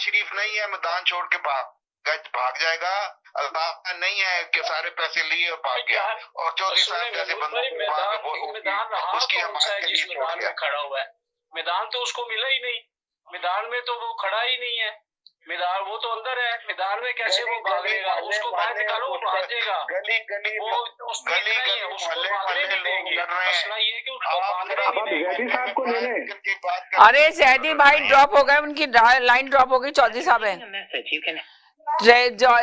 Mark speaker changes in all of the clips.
Speaker 1: शरीफ नहीं है मैदान छोड़ के भाग जाएगा, अल्लाह नहीं है कि सारे पैसे लिए और भाग गया। और चौधरी साहब जैसे बंदों उसकी हमारे
Speaker 2: जिस मैदान में खड़ा हुआ है, मैदान तो उसको मिला ही नहीं, मैदान में तो वो खड़ा ही नहीं है, मैदान वो तो अंदर है, मैदान में कैसे वो भागेगा? उसको बाहर निकालो, वो भाग जाएगा। वो उसको नहीं है, उसको भागने नहीं देंगे। मसला ये है कि उसको भागने नहीं देंगे।
Speaker 3: साहब को ले लें।
Speaker 4: अरे जैदी भाई ड्रॉप हो गए, उनकी लाइन ड्रॉप हो गई। चौधरी साहब है,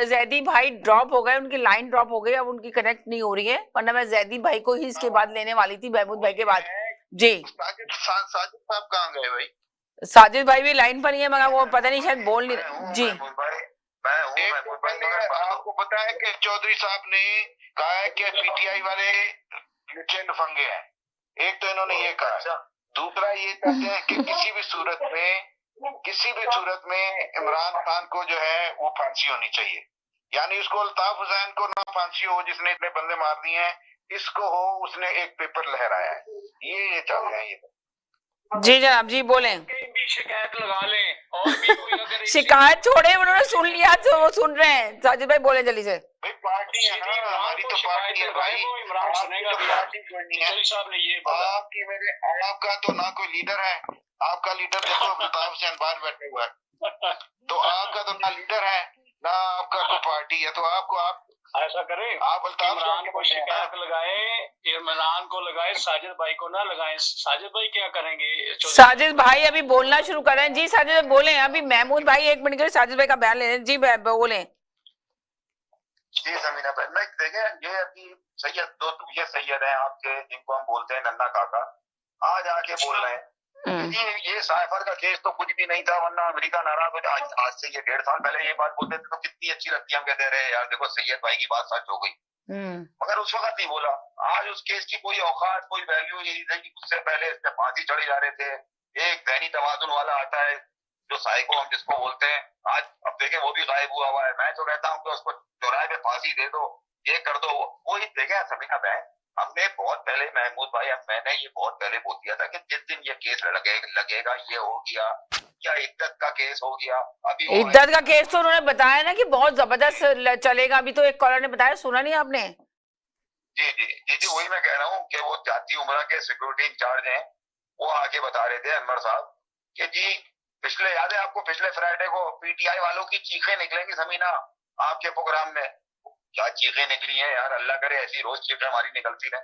Speaker 4: जैदी भाई ड्रॉप हो गए, उनकी लाइन ड्रॉप हो गई, अब उनकी कनेक्ट नहीं हो रही है, वरना मैं जैदी भाई को ही इसके बाद लेने वाली थी, महमूद भाई के बाद। जी
Speaker 1: साजिद साहब कहाँ गए भाई?
Speaker 4: साजिद भाई भी लाइन पर ही है, मगर वो पता नहीं शायद बोल नहीं रहे। जी
Speaker 1: आपको पता है कि चौधरी साहब ने कहा है कि पीटीआई वाले लफंगे हैं। एक तो इन्होंने ये कहा, दूसरा ये कहते हैं कि किसी भी सूरत में इमरान खान को जो है वो फांसी होनी चाहिए, यानी उसको अल्ताफ हुसैन को ना फांसी हो जिसने इतने बंदे मार दिए हैं, इसको हो उसने एक पेपर लहराया है। ये चाहते हैं ये।
Speaker 4: जी जनाब, जी बोलें।
Speaker 2: भी शिकायत लगा लें और भी कोई अगर
Speaker 4: शिकायत छोड़े, उन्होंने सुन लिया तो वो सुन रहे हैं। साजिद भाई बोले जल्दी से।
Speaker 1: भाई पार्टी है ना, हमारी तो पार्टी है भाई,
Speaker 2: इमरान सुनेगा भी। चौधरी साहब ने ये बोला,
Speaker 1: आपका तो ना कोई लीडर है, आपका लीडर देखो अल्ताफ हुसैन बाहर बैठे हुआ है, तो आपका तो ना लीडर है ना आपका कोई पार्टी है, तो आप
Speaker 2: ऐसा करें,
Speaker 1: आप
Speaker 2: इमरान को शिकायत लगाए, इमरान को लगाए, साजिद भाई को ना लगाए। साजिद भाई क्या करेंगे?
Speaker 4: साजिद भाई अभी बोलना शुरू कर रहे हैं। जी साजिद भाई बोले। अभी महमूद भाई 1 मिनट के लिए साजिद भाई का बयान ले रहे हैं। जी बोले।
Speaker 1: जी समीना भाई, मैं देखें ये अभी सैयद है आपके, जिनको हम बोलते हैं नन्ना काका, आज आके बोल रहे हैं ये साइफर का केस तो कुछ भी नहीं था, वरना अमेरिका नाराज हो जाए। आज से ये 1.5 साल पहले ये बात बोलते थे तो कितनी अच्छी लगती है, हम कहते रहे यार देखो सैयद भाई की बात सच हो गई, मगर उस वक्त नहीं बोला। आज उस केस की कोई औकात कोई वैल्यू नहीं थी कि उससे पहले इस पे फांसी चढ़े जा रहे थे। एक ज़हनी तवाज़ुन वाला आता है जो साइको हम जिसको बोलते हैं, आज अब देखें वो भी गायब हुआ है। मैं तो कहता हूँ कि उसको चौराहे पे फांसी दे दो, ये कर दो, वो ही देखें। समीना बहन, हमने बहुत पहले, महमूद भाई मैंने ये बहुत पहले बोल दिया था कि जिस दिन ये केस लगेगा ये हो गया, या इद्दत का केस हो गया। अभी
Speaker 4: इद्दत का केस तो उन्होंने बताया ना कि बहुत जबरदस्त चलेगा। अभी तो एक कॉलर ने बताया, सुना नहीं आपने?
Speaker 1: जी वही मैं कह रहा हूँ कि वो जाती उमरा के सिक्योरिटी इंचार्ज हैं, वो आके बता रहे थे अनवर साहब कि जी पिछले, याद है आपको पिछले फ्राइडे को पीटीआई वालों की चीखें निकलेंगी समीना आपके प्रोग्राम में। क्या चीखें निकली हैं यार, अल्लाह करे ऐसी रोज चीखें हमारी निकलती रहे।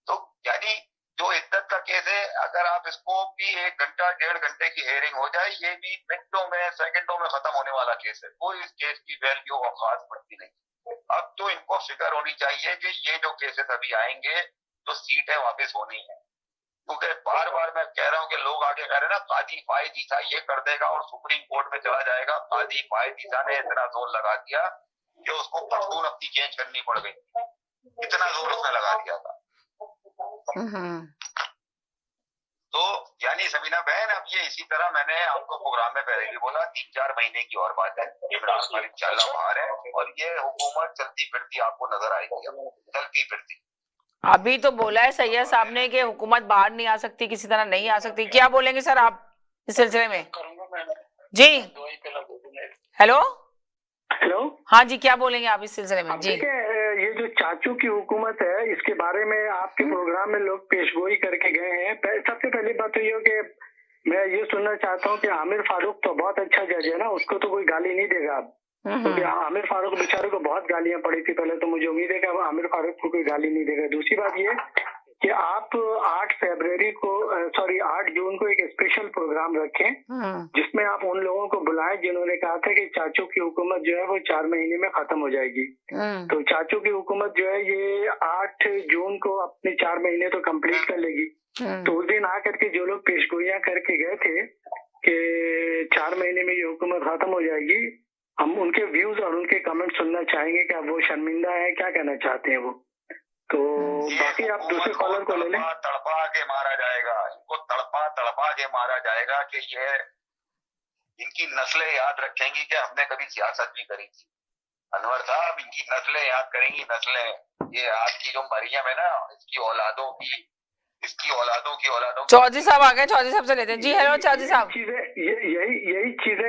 Speaker 1: तो यानी जो इद्दत का केस है, अगर आप इसको भी 1 घंटा 1.5 घंटे की हेयरिंग हो जाए, ये भी मिनटों में सेकंडों में खत्म होने वाला केस है। कोई इस केस की वैल्यू और खास पड़ती नहीं। अब तो इनको फिक्र होनी चाहिए कि ये जो केसेस अभी आएंगे तो सीटें वापस होनी है, क्योंकि बार बार मैं कह रहा हूँ कि लोग आगे कह रहे हैं ना काजी फायद ईसा ये कर देगा और सुप्रीम कोर्ट में चला जाएगा। काजी फायद ईसा ने इतना जोर लगा दिया कि उसको पख्तून अपनी चेंज करनी पड़ गई, इतना जोर उसने लगा दिया था। तो यानी समीना बहन, अब ये इसी तरह मैंने आपको प्रोग्राम में पहले भी बोला, 3-4 महीने की और बात है, इमरान खान इंशाल्लाह बाहर है और ये हुकूमत चलती फिरती आपको नजर आएगी, चलती फिरती।
Speaker 4: अभी तो बोला है सैयद साहब ने कि हुकूमत बाहर नहीं आ सकती, किसी तरह नहीं आ सकती। क्या बोलेंगे सर आप इस सिलसिले में? जी हेलो, हाँ जी, क्या बोलेंगे आप इस सिलसिले में? जी
Speaker 3: ये जो चाचू की हुकूमत है, इसके बारे में आपके प्रोग्राम में लोग पेशगोई करके गए हैं। सबसे पहली बात तो ये कि मैं ये सुनना चाहता हूँ कि आमिर फारूक तो बहुत अच्छा जज है ना, उसको तो कोई गाली नहीं देगा आप, क्योंकि आमिर फारूक बेचारे को बहुत गालियां पड़ी थी पहले, तो मुझे उम्मीद है कि अब आमिर फारूक को कोई गाली नहीं देगा। दूसरी बात ये कि आप 8 जून को एक स्पेशल प्रोग्राम रखें जिसमें आप उन लोगों को बुलाएं जिन्होंने कहा था कि चाचू की हुकूमत जो है वो 4 महीने में खत्म हो जाएगी। तो चाचू की हुकूमत जो है ये 8 जून को अपने 4 महीने तो कंप्लीट कर लेगी। तो उस दिन आकर के जो लोग पेशगोइयां करके गए थे कि 4 महीने में ये हुकूमत खत्म हो जाएगी, हम उनके व्यूज और उनके कमेंट सुनना चाहेंगे कि वो शर्मिंदा है, क्या कहना चाहते हैं वो। तो बाकी आप दूसरे कॉलर को ले लें।
Speaker 1: तड़पा के मारा जाएगा, इनको तड़पा के मारा जाएगा कि ये इनकी नस्लें याद रखेंगी कि हमने कभी सियासत भी करी थी। अनवर साहब, इनकी नस्लें याद करेंगी, नस्लें। ये आज की जो मरियम है ना, इसकी औलादों की औलादों।
Speaker 4: चौधरी साहब आ गए, चौधरी साहब से लेते हैं। जी हेलो चौधरी साहब।
Speaker 3: यही चीजें